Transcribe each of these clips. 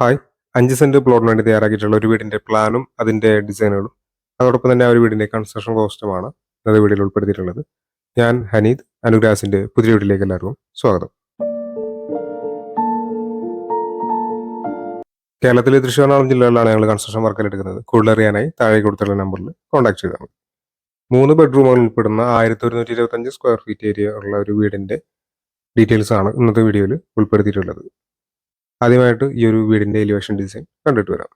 Hi. 5 saint പ്ലോട്ടിന് വേണ്ടി തയ്യാറാക്കിയിട്ടുള്ള ഒരു വീടിന്റെ പ്ലാനും അതിന്റെ ഡിസൈനുകളും അതോടൊപ്പം തന്നെ ആ ഒരു വീടിന്റെ കൺസ്ട്രക്ഷൻ കോസ്റ്റുമാണ് ഇന്നത്തെ വീഡിയോയിൽ ഉൾപ്പെടുത്തിയിട്ടുള്ളത്. ഞാൻ ഹനീദ്. അനുഗ്രാസിന്റെ പുതിയ വീട്ടിലേക്ക് എല്ലാവർക്കും സ്വാഗതം. കേരളത്തിലെ തൃശ്ശൂർനാളം ജില്ലകളിലാണ് ഞങ്ങൾ കൺസ്ട്രക്ഷൻ വർക്കിൽ എടുക്കുന്നത്. കൂടുതൽ അറിയാനായി താഴെ കൊടുത്തുള്ള നമ്പറിൽ കോൺടാക്ട് ചെയ്താൽ മതി. 3 ബെഡ്റൂമുകൾ ഉൾപ്പെടുന്ന 1125 സ്ക്വയർ ഫീറ്റ് ഏരിയ ഉള്ള ഒരു വീടിന്റെ ഡീറ്റെയിൽസ് ആണ് ഇന്നത്തെ വീഡിയോയിൽ ഉൾപ്പെടുത്തിയിട്ടുള്ളത്. ആദ്യമായിട്ട് ഈ ഒരു വീടിന്റെ എലിവേഷൻ ഡിസൈൻ കണ്ടിട്ട് വരാം.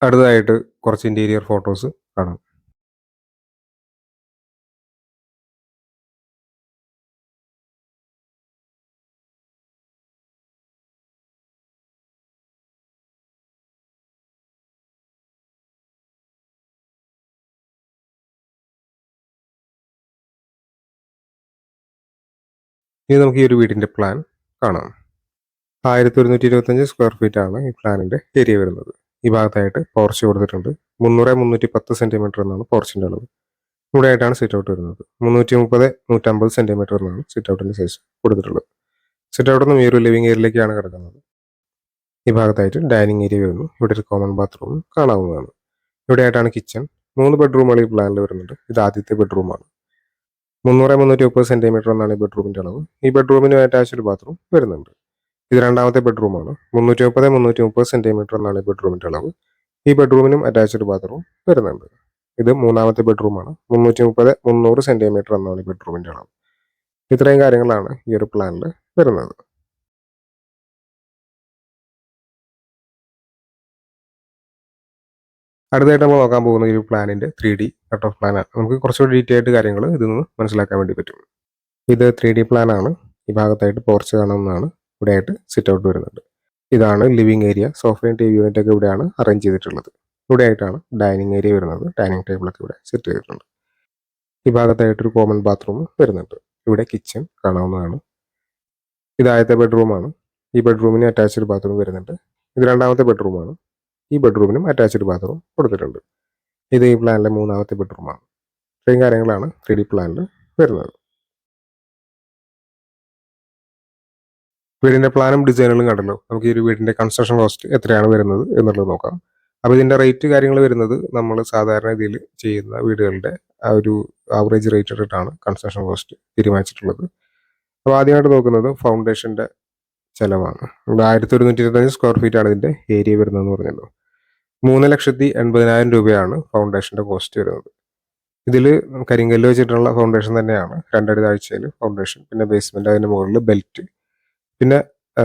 അടുത്തതായിട്ട് കുറച്ച് ഇന്റീരിയർ ഫോട്ടോസ് കാണാം. ഇനി നമുക്ക് ഈ ഒരു വീടിന്റെ പ്ലാൻ കാണാം. 1125 സ്ക്വയർ ഫീറ്റ് ആണ് ഈ പ്ലാനിന്റെ ഏരിയ വരുന്നത്. ഈ ഭാഗത്തായിട്ട് പോർച്ച് കൊടുത്തിട്ടുണ്ട്. 310 സെന്റിമീറ്റർ എന്നാണ് പോർച്ചിന്റെ അളവ്. ഇവിടെ ആയിട്ടാണ് സിറ്റ് ഔട്ട് വരുന്നത്. 330-150 സെന്റിമീറ്റർ എന്നാണ് സിറ്റ് ഔട്ടിന്റെ സൈസ് കൊടുത്തിട്ടുള്ളത്. സിറ്റ് ഔട്ട് നിന്ന് ഈ ഒരു ലിവിംഗ് ഏരിയയിലേക്കാണ് കിടക്കുന്നത്. ഈ ഭാഗത്തായിട്ട് ഡൈനിങ് ഏരിയ വരുന്നു. ഇവിടെ ഒരു കോമൺ ബാത്റൂം കാണാവുന്നതാണ്. ഇവിടെ ആയിട്ടാണ് കിച്ചൺ. 3 ബെഡ്റൂമുകൾ ഈ പ്ലാനിൽ വരുന്നുണ്ട്. ഇത് ആദ്യത്തെ ബെഡ്റൂമാണ്. 330 സെന്റിമീറ്റർ എന്നാണ് ഈ ബെഡ്റൂമിന്റെ അളവ്. ഈ ബെഡ്റൂമിന് അറ്റാച്ച് ഒരു ബാത്റൂം വരുന്നുണ്ട്. ഇത് രണ്ടാമത്തെ ബെഡ്റൂമാണ്. 330 സെന്റിമീറ്റർ എന്നാണ് ഈ ബെഡ്റൂമിന്റെ അളവ്. ഈ ബെഡ്റൂമിനും അറ്റാച്ച്ഡ് ബാത്റൂം വരുന്നുണ്ട്. ഇത് മൂന്നാമത്തെ ബെഡ്റൂമാണ്. 330-300 സെന്റിമീറ്റർ എന്നാണ് ഈ ബെഡ്റൂമിന്റെ അളവ്. ഇത്രയും കാര്യങ്ങളാണ് ഈ ഒരു പ്ലാനിൽ വരുന്നത്. അടുത്തായിട്ട് നമ്മൾ നോക്കാൻ പോകുന്ന ഈ ഒരു പ്ലാനിന്റെ 3D കട്ട് ഓഫ് പ്ലാനാണ്. നമുക്ക് കുറച്ചുകൂടി ഡീറ്റെയിൽ ആയിട്ട് കാര്യങ്ങൾ ഇതിൽ നിന്ന് മനസ്സിലാക്കാൻ വേണ്ടി പറ്റും. ഇത് 3D പ്ലാനാണ്. ഈ ഭാഗത്തായിട്ട് പോർച്ച് കാണാവുന്നതാണ്. ഇവിടെ ആയിട്ട് സിറ്റ് ഔട്ട് വരുന്നുണ്ട്. ഇതാണ് ലിവിംഗ് ഏരിയ. സോഫയും ടി വി യൂണിറ്റ് ഒക്കെ ഇവിടെയാണ് അറേഞ്ച് ചെയ്തിട്ടുള്ളത്. ഇവിടെ ആയിട്ടാണ് ഡൈനിങ് ഏരിയ വരുന്നത്. ഡൈനിങ് ടേബിളൊക്കെ ഇവിടെ സെറ്റ് ചെയ്തിട്ടുണ്ട്. ഈ ഭാഗത്തായിട്ടൊരു കോമൺ ബാത്റൂം വരുന്നുണ്ട്. ഇവിടെ കിച്ചൺ കാണാവുന്നതാണ്. ഇത് ആദ്യത്തെ ബെഡ്റൂമാണ്. ഈ ബെഡ്റൂമിന് അറ്റാച്ച്ഡ് ബാത്റൂം വരുന്നുണ്ട്. ഇത് രണ്ടാമത്തെ ബെഡ്റൂമാണ്. ഈ ബെഡ്റൂമിനും അറ്റാച്ച്ഡ് ബാത്റൂം കൊടുത്തിട്ടുണ്ട്. ഇത് ഈ പ്ലാനിലെ മൂന്നാമത്തെ ബെഡ്റൂമാണ്. ഇത്രയും കാര്യങ്ങളാണ് 3D പ്ലാനിൽ വരുന്നത്. വീടിന്റെ പ്ലാനും ഡിസൈനുകളും കണ്ടല്ലോ. നമുക്ക് ഈ ഒരു വീടിന്റെ കൺസ്ട്രക്ഷൻ കോസ്റ്റ് എത്രയാണ് വരുന്നത് എന്നുള്ളത് നോക്കാം. അപ്പോൾ ഇതിന്റെ റേറ്റ് കാര്യങ്ങൾ വരുന്നത് നമ്മൾ സാധാരണ ഇതിൽ ചെയ്യുന്ന വീടുകളുടെ ആ ഒരു ആവറേജ് റേറ്റ് ഇട്ടിട്ടാണ് കൺസ്ട്രക്ഷൻ കോസ്റ്റ് തീരുമാനിച്ചിട്ടുള്ളത്. അപ്പോൾ ആദ്യമായിട്ട് നോക്കുന്നത് ഫൗണ്ടേഷന്റെ ചെലവാണ്. 1125 സ്ക്വയർ ഫീറ്റ് ആണ് ഇതിന്റെ ഏരിയ വരുന്നതെന്ന് പറഞ്ഞല്ലോ. 3,80,000 രൂപയാണ് ഫൗണ്ടേഷന്റെ കോസ്റ്റ് വരുന്നത്. ഇതിൽ കരിങ്കല്ല് വെച്ചിട്ടുള്ള ഫൗണ്ടേഷൻ തന്നെയാണ്. 2 അടി താഴ്ചയിൽ ഫൗണ്ടേഷൻ, പിന്നെ ബേസ്മെന്റ്, അതിന് മുകളിൽ ബെൽറ്റ്, പിന്നെ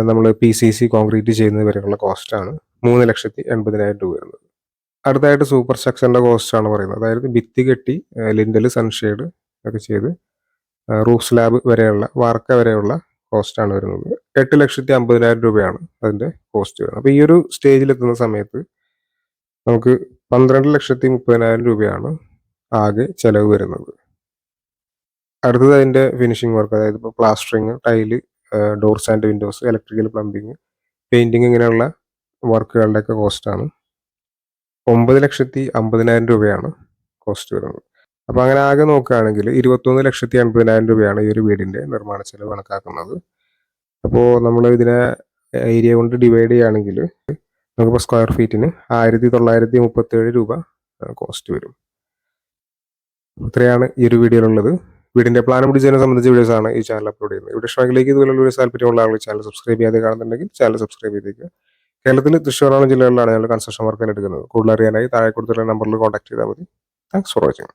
നമ്മൾ PCC കോൺക്രീറ്റ് ചെയ്യുന്നത് വരെയുള്ള കോസ്റ്റാണ് 3,80,000 രൂപ വരുന്നത്. അടുത്തായിട്ട് സൂപ്പർ സ്ട്രക്ചറിന്റെ കോസ്റ്റ് ആണ് പറയുന്നത്. അതായത് ഭിത്തി കെട്ടി ലിൻഡൽ സൺഷെയ്ഡ് ഒക്കെ ചെയ്ത് റൂഫ് സ്ലാബ് വരെയുള്ള വാർക്ക വരെയുള്ള കോസ്റ്റാണ് വരുന്നത്. 8,50,000 രൂപയാണ് അതിന്റെ കോസ്റ്റ് വരുന്നത്. അപ്പോൾ ഈ ഒരു സ്റ്റേജിലെത്തുന്ന സമയത്ത് നമുക്ക് 12,30,000 രൂപയാണ് ആകെ ചെലവ് വരുന്നത്. അടുത്തത് അതിന്റെ ഫിനിഷിംഗ് വർക്ക്, അതായത് ഇപ്പോൾ plastering, tile, doors and Windows, electrical, plumbing, painting, ഇങ്ങനെയുള്ള വർക്കുകളുടെയൊക്കെ കോസ്റ്റാണ് 9,50,000 രൂപയാണ് കോസ്റ്റ് വരുന്നത്. അപ്പോൾ അങ്ങനെ ആകെ നോക്കുകയാണെങ്കിൽ 21,80,000 രൂപയാണ് ഈ ഒരു വീടിന്റെ നിർമ്മാണ ചെലവ് കണക്കാക്കുന്നത്. അപ്പോൾ നമ്മൾ ഇതിനെ ഏരിയ കൊണ്ട് ഡിവൈഡ് ചെയ്യുകയാണെങ്കിൽ നമുക്കിപ്പോൾ സ്ക്വയർ ഫീറ്റിന് 1,937 രൂപ കോസ്റ്റ് വരും. ഇത്രയാണ് ഈ ഒരു വീഡിയോയിലുള്ളത്. വീടിന്റെ പ്ലാനും ഡിസൈനെ സംബന്ധിച്ച വീഡിയോസ് ആണ് ഈ ചാനൽ അപ്ലോഡ് ചെയ്യുന്നത്. ഇവിടെ ഇഷ്ടമെങ്കിലേക്ക് ഇതുപോലുള്ള ഒരു താല്പര്യമുള്ള ആളുകൾ ചാനൽ സബ്സ്ക്രൈബ് ചെയ്യാതെ കാണുന്നുണ്ടെങ്കിൽ ചാനൽ സബ്സ്ക്രൈബ് ചെയ്തേക്കുക. കേരളത്തിൽ തൃശ്ശൂർനാളം ജില്ലകളിലാണ് ഞങ്ങൾ കൺസ്ട്രക്ഷൻ വർക്കിന് എടുക്കുന്നത്. കൂടുതൽ അറിയാനായി താഴെ കൊടുത്തിട്ടുള്ള നമ്പറിൽ കോൺടാക്ട് ചെയ്താൽ മതി. Thanks for watching.